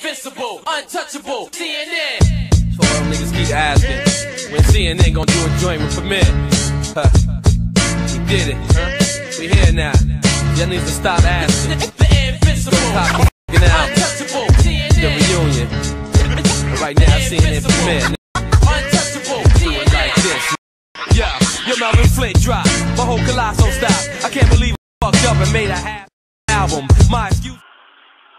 invincible, untouchable, CNN. So all them niggas keep asking, when CNN gonna do a joint with Permit? We did it, we here now. Y'all need to stop asking. The invincible, untouchable, CNN. The reunion. Right now, CNN Permit. Untouchable, CNN. Like this. Yeah, your Melvin Flint drop, my whole Colosso stop. I can't believe I fucked up and made a half album. My excuse.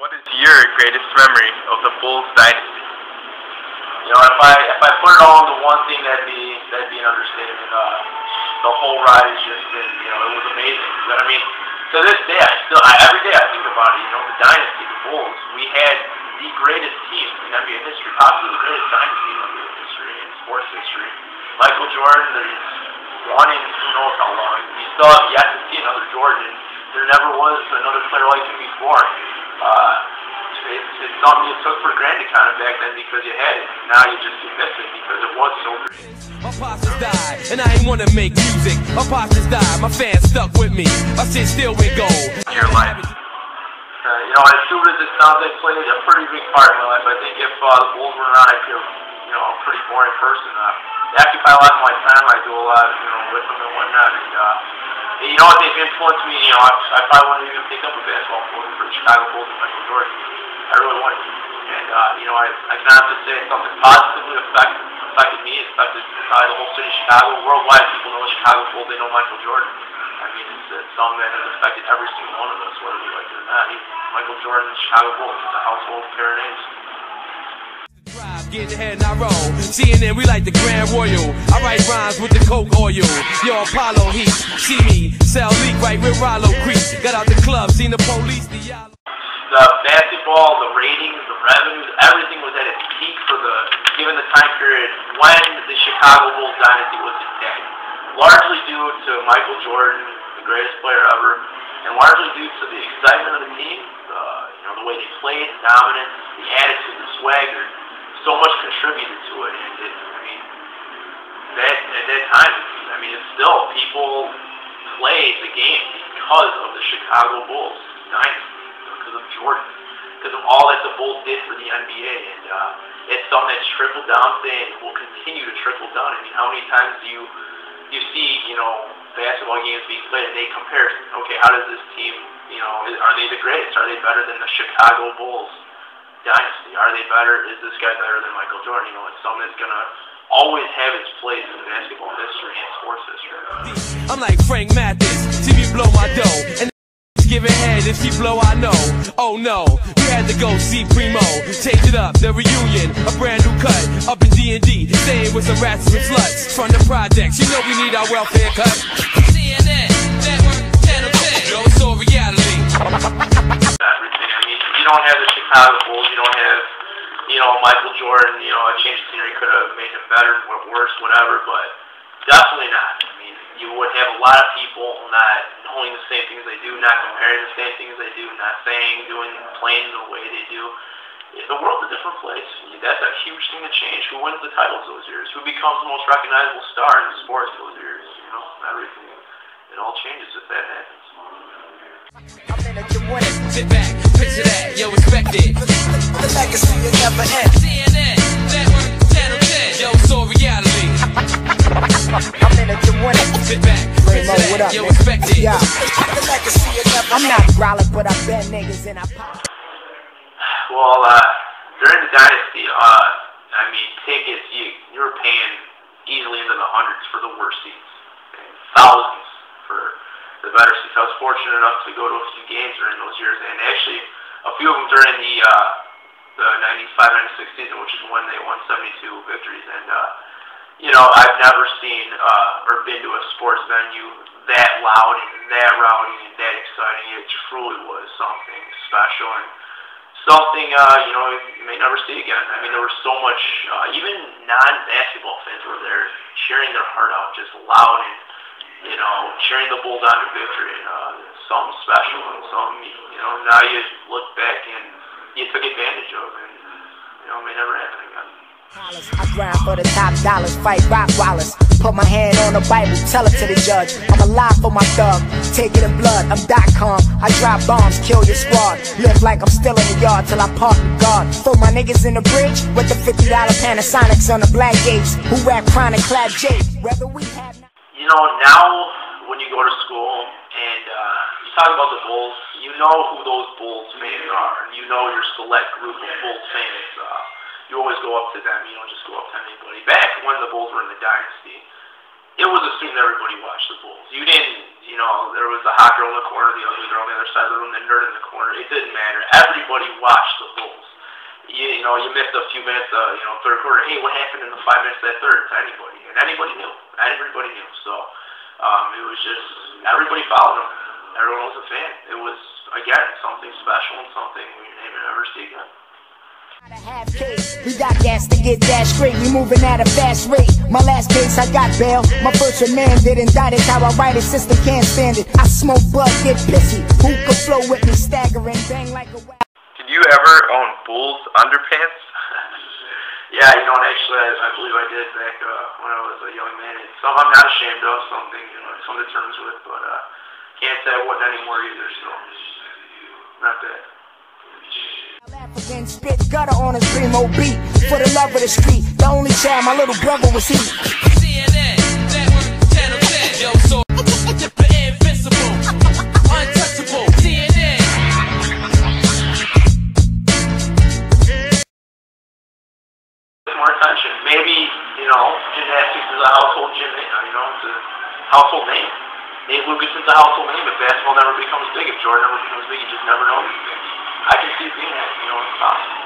What is your greatest memory of the Bulls dynasty? You know, if I put it all into one thing, that'd be an understatement. The whole ride has just been, you know, it was amazing. You know what I mean? To this day, every day I think about it. You know, the dynasty, the Bulls. We had the greatest team in NBA history, possibly the greatest dynasty in NBA history, in sports history. Michael Jordan, there's one in who knows how long. You still have yet to see another Jordan. There never was another player like him before. It's something you took for granted kind of back then because you had it. Now you just miss it because it was so great. My pops just died, and I ain't wanna make music. My pops just died, my fans stuck with me. My shit still went gold. Your life. You know, as stupid as it sounds, they played a pretty big part in my life. I think if the Bulls were around, I'd feel, you know, a pretty boring person. They occupy a lot of my time. I do a lot, you know, with them and whatnot. And you know what, they've influenced me. You know, I probably wouldn't even pick up a basketball for the Chicago Bulls and Michael Jordan. I really wouldn't. And you know, I can honestly say something positively affected me. It affected the whole city of Chicago. Worldwide, people know the Chicago Bulls. They know Michael Jordan. I mean, it's something that has affected every single one of us, whether we like it or not. Michael Jordan, the Chicago Bulls, it's a household pair of names. Get ahead and I roll. CNN, we like the Grand Royal. I write rhymes with the Coke oil. Yo, Apollo Heat. See me, sell leak right with Rollo Creek. Got out the club, seen the police, the yellow. The basketball, the ratings, the revenues, everything was at its peak for given the time period when the Chicago Bulls dynasty was its day. Largely due to Michael Jordan, the greatest player ever, and largely due to the excitement of the team, you know, the way they played, the dominance, the attitude, the swagger. So much contributed to it, and I mean, at that time, I mean, it's still, people play the game because of the Chicago Bulls dynasty, because of Jordan, because of all that the Bulls did for the NBA, and it's something that's trickled down today and will continue to trickle down. I mean, how many times do you see, you know, basketball games being played and they compare, okay, how does this team, you know, are they the greatest? Are they better than the Chicago Bulls dynasty? Are they better? Is this guy better than Michael Jordan? You know, it's something that's gonna always have its place in basketball history and sports history. I'm like Frank Mathis, see me blow my dough, and giving head if she blow I know. Oh no, you had to go see Primo, change it up, the reunion, a brand new cut, up in D&D, staying with some rats and sluts from the projects. You know we need our welfare cut. CNN, Network, Channel 10, yo, it's all reality. You don't have the Chicago Bulls, you don't have, you know, Michael Jordan, you know, a change of scenery could have made him better, worse, whatever, but definitely not. I mean, you would have a lot of people not knowing the same things they do, not comparing the same things they do, not saying, doing, playing the way they do. The world's a different place. That's a huge thing to change. Who wins the titles those years? Who becomes the most recognizable star in the sports those years? You know, everything. It all changes if that happens. Sit back, picture that, yo, respect it. The legacy will never end. CNN, Network, Channel 10, yo, it's all reality. I'm in it to win it. Sit back, picture that, yo, respect it. Yeah. The legacy will never end. I'm not growling, but I bet niggas and I pop. Well, during the dynasty, I mean, tickets, you were paying easily into the hundreds for the worst seats, and thousands for the better seats. I was fortunate enough to go to a few games during those years, and actually a few of them during the 95-96 season, which is when they won 72 victories. And you know, I've never seen or been to a sports venue that loud and that rowdy and that exciting. It truly was something special and something you know, you may never see again. I mean, there was so much, even non-basketball fans were there cheering their heart out, just loud and, you know, cheering the Bulls on to victory, and something special and something, you know, now you look back and you took advantage of, and, you know, it may never happen again. I grind for the top dollars, fight rock wallers. Put my hand on the Bible, tell it to the judge. I'm alive for my thug, take it in blood. I'm .com, I drop bombs, kill your squad. Live like I'm still in the yard till I park the guard. Throw my niggas in the bridge with the $50 Panasonics on the black gates. Who rap chronic, clap J. Whether we have. You know, now when you go to school and you talk about the Bulls, you know who those Bulls fans are. You know your select group of Bulls fans. You always go up to them. You don't just go up to anybody. Back when the Bulls were in the dynasty, it was assumed everybody watched the Bulls. You didn't, you know, there was the hot girl in the corner, the ugly girl on the other side of the room, the nerd in the corner. It didn't matter. Everybody watched the Bulls. You know, you missed a few minutes, third quarter. Hey, what happened in the 5 minutes of that third? To anybody. And anybody knew. Everybody knew. So, it was just, everybody followed them. Everyone was a fan. It was, again, something special and something we may never see again. We got gas to get that straight. We moving at a fast rate. My last case, I got bail. My first remanded, indicted. How I write it, system can't stand it. I smoke bud, get pissy. Who could flow with me, staggering, bang like a. Did you ever own Bulls underpants? Yeah, you know, and actually, I believe I did back when I was a young man. It's something I'm not ashamed of. Something, you know, I come to terms with, but can't say I wasn't anymore either. So, not bad. Again, spit gutter on his primo beat. For the love of the street, the only child my little brother was he. CNN, network, channel 10. Yo, so invincible, untouchable. CNN. More attention. Maybe, you know, gymnastics is a household gym, you know, it's a household name. Nate Lucason's a household name, but basketball never becomes big. If Jordan never becomes big, you just never know. I can see it being that, you know, it's possible.